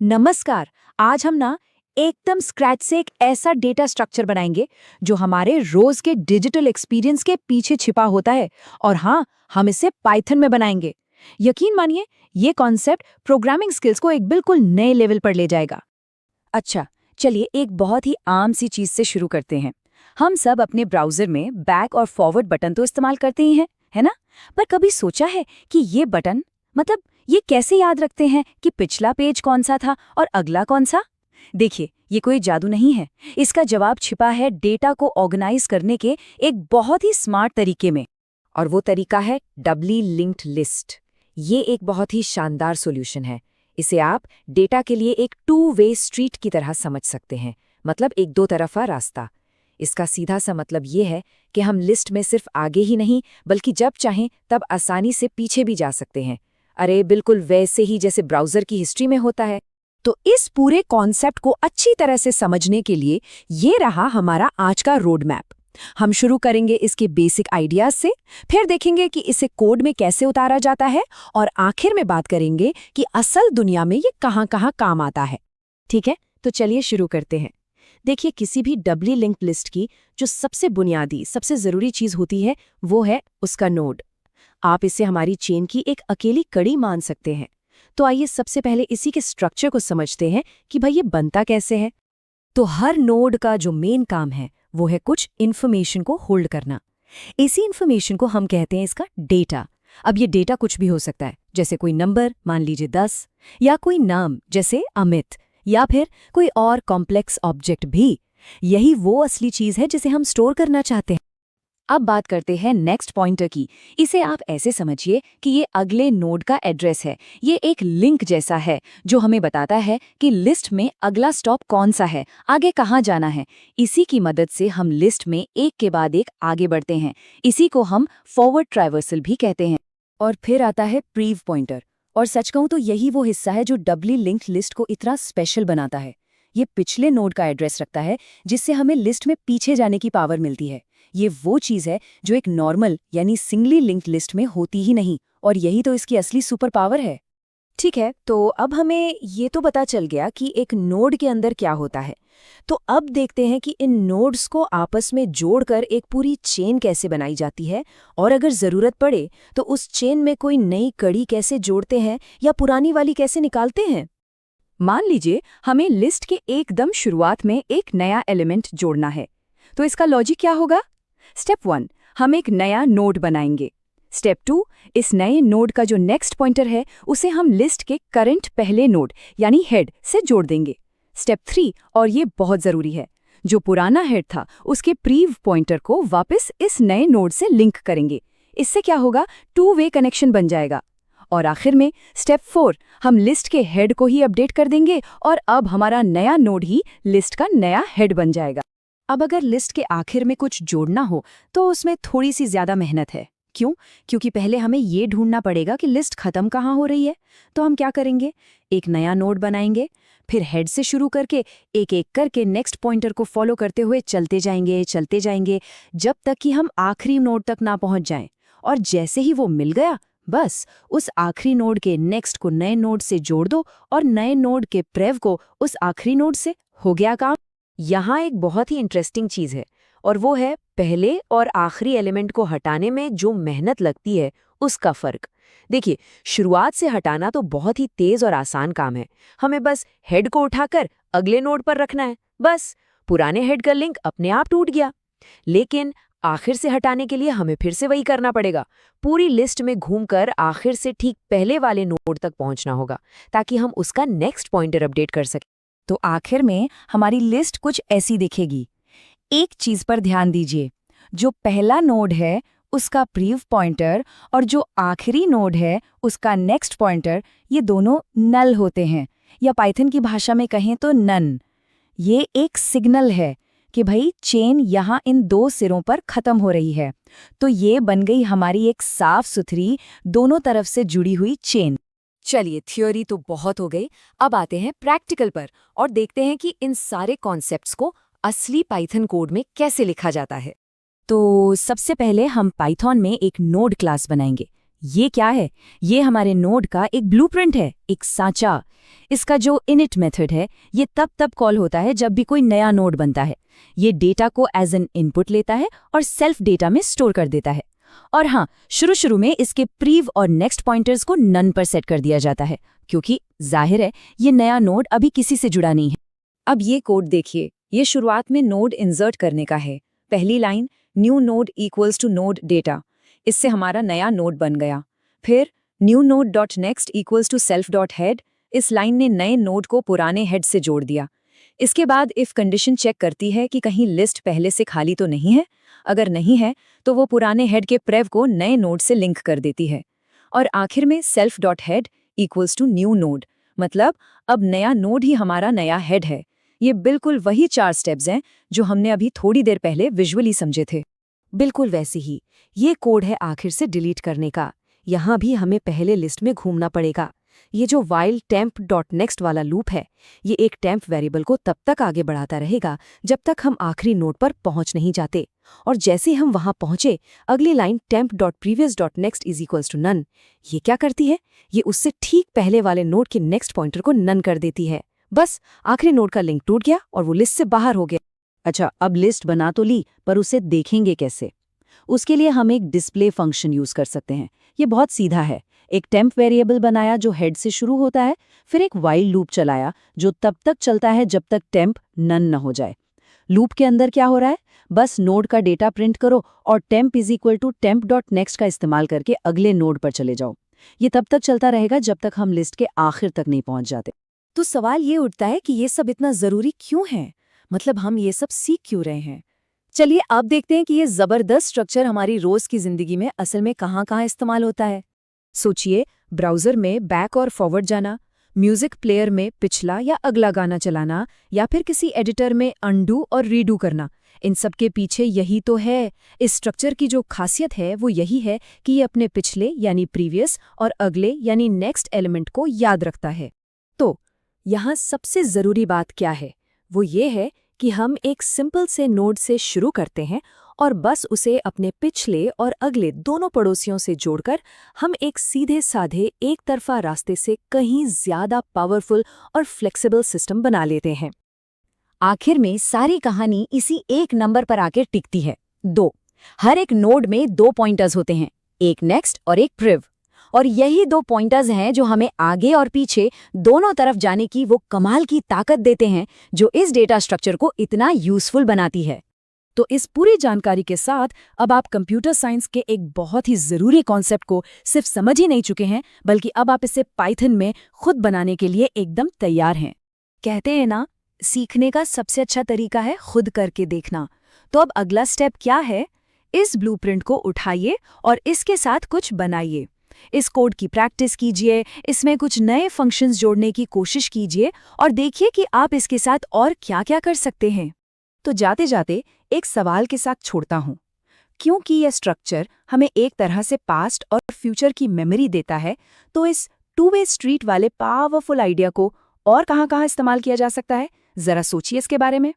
नमस्कार। आज हम ना एकदम स्क्रैच से एक ऐसा डेटा स्ट्रक्चर बनाएंगे जो हमारे रोज के डिजिटल एक्सपीरियंस के पीछे छिपा होता है। और हाँ, हम इसे पाइथन में बनाएंगे। यकीन मानिए, ये कॉन्सेप्ट प्रोग्रामिंग स्किल्स को एक बिल्कुल नए लेवल पर ले जाएगा। अच्छा, चलिए एक बहुत ही आम सी चीज से शुरू करते हैं। हम सब अपने ब्राउजर में बैक और फॉरवर्ड बटन तो इस्तेमाल करते ही हैं, है ना? पर कभी सोचा है कि ये बटन, मतलब ये कैसे याद रखते हैं कि पिछला पेज कौन सा था और अगला कौन सा? देखिए, ये कोई जादू नहीं है। इसका जवाब छिपा है डेटा को ऑर्गेनाइज करने के एक बहुत ही स्मार्ट तरीके में। और वो तरीका है डबली लिंक्ड लिस्ट। ये एक बहुत ही शानदार सॉल्यूशन है। इसे आप डेटा के लिए एक टू वे स्ट्रीट की तरह समझ सकते हैं, मतलब एक दो तरफा रास्ता। इसका सीधा सा मतलब ये है कि हम लिस्ट में सिर्फ आगे ही नहीं, बल्कि जब चाहें तब आसानी से पीछे भी जा सकते हैं। अरे बिल्कुल वैसे ही जैसे ब्राउज़र की हिस्ट्री में होता है। तो इस पूरे कॉन्सेप्ट को अच्छी तरह से समझने के लिए ये रहा हमारा आज का रोड मैप। हम शुरू करेंगे इसके बेसिक आइडियाज से, फिर देखेंगे कि इसे कोड में कैसे उतारा जाता है, और आखिर में बात करेंगे कि असल दुनिया में ये कहाँ-कहाँ काम आता है। ठीक है, तो चलिए शुरू करते हैं। देखिए, किसी भी डबली लिंक्ड लिस्ट की जो सबसे बुनियादी, सबसे ज़रूरी चीज़ होती है, वो है उसका नोड। आप इसे हमारी चेन की एक अकेली कड़ी मान सकते हैं। तो आइए सबसे पहले इसी के स्ट्रक्चर को समझते हैं कि भाई ये बनता कैसे है। तो हर नोड का जो मेन काम है वो है कुछ इन्फॉर्मेशन को होल्ड करना। इसी इन्फॉर्मेशन को हम कहते हैं इसका डेटा। अब ये डेटा कुछ भी हो सकता है, जैसे कोई नंबर, मान लीजिए 10, या कोई नाम जैसे अमित, या फिर कोई और कॉम्प्लेक्स ऑब्जेक्ट भी। यही वो असली चीज़ है जिसे हम स्टोर करना चाहते हैं। अब बात करते हैं नेक्स्ट पॉइंटर की। इसे आप ऐसे समझिए कि ये अगले नोड का एड्रेस है। ये एक लिंक जैसा है जो हमें बताता है कि लिस्ट में अगला स्टॉप कौन सा है, आगे कहाँ जाना है। इसी की मदद से हम लिस्ट में एक के बाद एक आगे बढ़ते हैं। इसी को हम फॉरवर्ड ट्रैवर्सल भी कहते हैं। और फिर आता है प्रीव पॉइंटर। और सच कहूँ तो यही वो हिस्सा है जो डबली लिंक्ड लिस्ट को इतना स्पेशल बनाता है। ये पिछले नोड का एड्रेस रखता है, जिससे हमें लिस्ट में पीछे जाने की पावर मिलती है। ये वो चीज़ है जो एक नॉर्मल यानी सिंगली लिंक्ड लिस्ट में होती ही नहीं, और यही तो इसकी असली सुपर पावर है। ठीक है, तो अब हमें ये तो पता चल गया कि एक नोड के अंदर क्या होता है। तो अब देखते हैं कि इन नोड्स को आपस में जोड़कर एक पूरी चेन कैसे बनाई जाती है, और अगर ज़रूरत पड़े तो उस चेन में कोई नई कड़ी कैसे जोड़ते हैं या पुरानी वाली कैसे निकालते हैं। मान लीजिए हमें लिस्ट के एकदम शुरुआत में एक नया एलिमेंट जोड़ना है। तो इसका लॉजिक क्या होगा? स्टेप 1, हम एक नया नोड बनाएंगे। स्टेप 2, इस नए नोड का जो नेक्स्ट पॉइंटर है उसे हम लिस्ट के करंट पहले नोड यानी हेड से जोड़ देंगे। स्टेप 3, और ये बहुत ज़रूरी है, जो पुराना हेड था उसके प्रीव पॉइंटर को वापस इस नए नोड से लिंक करेंगे। इससे क्या होगा? टू वे कनेक्शन बन जाएगा। और आखिर में स्टेप 4, हम लिस्ट के हेड को ही अपडेट कर देंगे, और अब हमारा नया नोड ही लिस्ट का नया हेड बन जाएगा। अब अगर लिस्ट के आखिर में कुछ जोड़ना हो तो उसमें थोड़ी सी ज्यादा मेहनत है। क्यों? क्योंकि पहले हमें ये ढूंढना पड़ेगा कि लिस्ट खत्म कहाँ हो रही है। तो हम क्या करेंगे? एक नया नोड बनाएंगे, फिर हेड से शुरू करके एक एक करके नेक्स्ट पॉइंटर को फॉलो करते हुए चलते जाएंगे जब तक कि हम आखिरी नोड तक ना पहुंच जाएं। और जैसे ही वो मिल गया, बस उस आखिरी नोड के नेक्स्ट को नए नोड से जोड़ दो, और नए नोड के प्रेव को उस आखिरी नोड से। हो गया काम। यहाँ एक बहुत ही इंटरेस्टिंग चीज़ है, और वो है पहले और आखिरी एलिमेंट को हटाने में जो मेहनत लगती है उसका फ़र्क। देखिए, शुरुआत से हटाना तो बहुत ही तेज़ और आसान काम है। हमें बस हेड को उठाकर अगले नोड पर रखना है, बस पुराने हेड का लिंक अपने आप टूट गया। लेकिन आखिर से हटाने के लिए हमें फिर से वही करना पड़ेगा। पूरी लिस्ट में घूमकर आखिर से ठीक पहले वाले नोड तक पहुंचना होगा, ताकि हम उसका नेक्स्ट पॉइंटर अपडेट कर सकें। तो आखिर में हमारी लिस्ट कुछ ऐसी दिखेगी। एक चीज पर ध्यान दीजिए, जो पहला नोड है उसका प्रीव पॉइंटर और जो आखिरी नोड है उसका नेक्स्ट पॉइंटर, ये दोनों नल होते हैं, या पाइथन की भाषा में कहें तो नन। ये एक सिग्नल है कि भाई चेन यहाँ इन दो सिरों पर खत्म हो रही है। तो ये बन गई हमारी एक साफ सुथरी दोनों तरफ से जुड़ी हुई चेन। चलिए, थ्योरी तो बहुत हो गई, अब आते हैं प्रैक्टिकल पर और देखते हैं कि इन सारे कॉन्सेप्ट्स को असली पाइथन कोड में कैसे लिखा जाता है। तो सबसे पहले हम पाइथन में एक नोड क्लास बनाएंगे। ये क्या है? ये हमारे नोड का एक ब्लूप्रिंट है, एक सांचा। इसका जो इनिट मेथड है, ये तब कॉल होता है जब भी कोई नया नोड बनता है। ये डेटा को एज एन इनपुट लेता है और सेल्फ डेटा में स्टोर कर देता है। और हाँ, शुरू में इसके प्रीव और नेक्स्ट पॉइंटर्स को नन पर सेट कर दिया जाता है, क्योंकि जाहिर है ये नया नोड अभी किसी से जुड़ा नहीं है। अब ये कोड देखिए, ये शुरुआत में नोड इंसर्ट करने का है। पहली line new node equals to node data, इससे हमारा नया नोड बन गया। फिर new node dot next equals to self dot head, इस लाइन ने नए नोड को पुराने हेड से जोड़ दिया। इसके बाद इफ कंडीशन चेक करती है कि कहीं लिस्ट पहले से खाली तो नहीं है। अगर नहीं है तो वो पुराने हेड के प्रेव को नए नोड से लिंक कर देती है। और आखिर में self dot head equals to new node, मतलब अब नया नोड ही हमारा नया हेड है। ये बिल्कुल वही 4 स्टेप्स हैं जो हमने अभी थोड़ी देर पहले विजुअली समझे थे। बिल्कुल वैसे ही ये कोड है आखिर से डिलीट करने का। यहाँ भी हमें पहले लिस्ट में घूमना पड़ेगा। ये जो while temp डॉट नेक्स्ट वाला लूप है, ये एक टेम्प वेरिएबल को तब तक आगे बढ़ाता रहेगा जब तक हम आखिरी नोड पर पहुंच नहीं जाते। और जैसे हम वहां पहुंचे, अगली line temp dot previous dot next is equals to none, ये क्या करती है? ये उससे ठीक पहले वाले नोड के नेक्स्ट पॉइंटर को नन कर देती है। बस आखिरी नोड का लिंक टूट गया और वो लिस्ट से बाहर हो गया। अच्छा, अब लिस्ट बना तो ली, पर उसे देखेंगे कैसे? उसके लिए हम एक डिस्प्ले फंक्शन यूज कर सकते हैं। ये बहुत सीधा है। एक टेम्प वेरिएबल बनाया जो हेड से शुरू होता है, फिर एक व्हाइल लूप चलाया जो तब तक चलता है जब तक टेम्प नन न हो जाए। लूप के अंदर क्या हो रहा है? बस नोड का डेटा प्रिंट करो और temp is equal to temp dot next का इस्तेमाल करके अगले नोड पर चले जाओ। ये तब तक चलता रहेगा जब तक हम लिस्ट के आखिर तक नहीं पहुंच जाते। तो सवाल ये उठता है कि ये सब इतना जरूरी क्यों है? मतलब हम ये सब सीख क्यों रहे हैं? चलिए अब देखते हैं कि ये जबरदस्त स्ट्रक्चर हमारी रोज की जिंदगी में असल में कहाँ-कहाँ इस्तेमाल होता है। सोचिए, ब्राउजर में बैक और फॉरवर्ड जाना, म्यूजिक प्लेयर में पिछला या अगला गाना चलाना, या फिर किसी एडिटर में अनडू और रीडू करना। इन सब के पीछे यही तो है। इस स्ट्रक्चर की जो खासियत है वो यही है कि ये अपने पिछले यानी प्रीवियस और अगले यानी नेक्स्ट एलिमेंट को याद रखता है। तो यहाँ सबसे ज़रूरी बात क्या है? वो ये है कि हम एक सिंपल से नोड से शुरू करते हैं और बस उसे अपने पिछले और अगले दोनों पड़ोसियों से जोड़कर हम एक सीधे साधे एक तरफा रास्ते से कहीं ज्यादा पावरफुल और फ्लेक्सिबल सिस्टम बना लेते हैं। आखिर में सारी कहानी इसी एक नंबर पर आकर टिकती है, 2। हर एक नोड में 2 पॉइंटर्स होते हैं, एक नेक्स्ट और एक प्रिव। और यही 2 पॉइंटर्स हैं जो हमें आगे और पीछे दोनों तरफ जाने की वो कमाल की ताकत देते हैं जो इस डेटा स्ट्रक्चर को इतना यूजफुल बनाती है। तो इस पूरी जानकारी के साथ अब आप कंप्यूटर साइंस के एक बहुत ही ज़रूरी कॉन्सेप्ट को सिर्फ समझ ही नहीं चुके हैं, बल्कि अब आप इसे पाइथन में खुद बनाने के लिए एकदम तैयार हैं। कहते हैं ना, सीखने का सबसे अच्छा तरीका है खुद करके देखना। तो अब अगला स्टेप क्या है? इस ब्लूप्रिंट को उठाइए और इसके साथ कुछ बनाइए। इस कोड की प्रैक्टिस कीजिए, इसमें कुछ नए फंक्शंस जोड़ने की कोशिश कीजिए और देखिए कि आप इसके साथ और क्या-क्या कर सकते हैं। तो जाते जाते एक सवाल के साथ छोड़ता हूँ, क्योंकि यह स्ट्रक्चर हमें एक तरह से पास्ट और फ्यूचर की मेमोरी देता है, तो इस 2 वे स्ट्रीट वाले पावरफुल आइडिया को और कहाँ-कहाँ इस्तेमाल किया जा सकता है, जरा सोचिए इसके बारे में।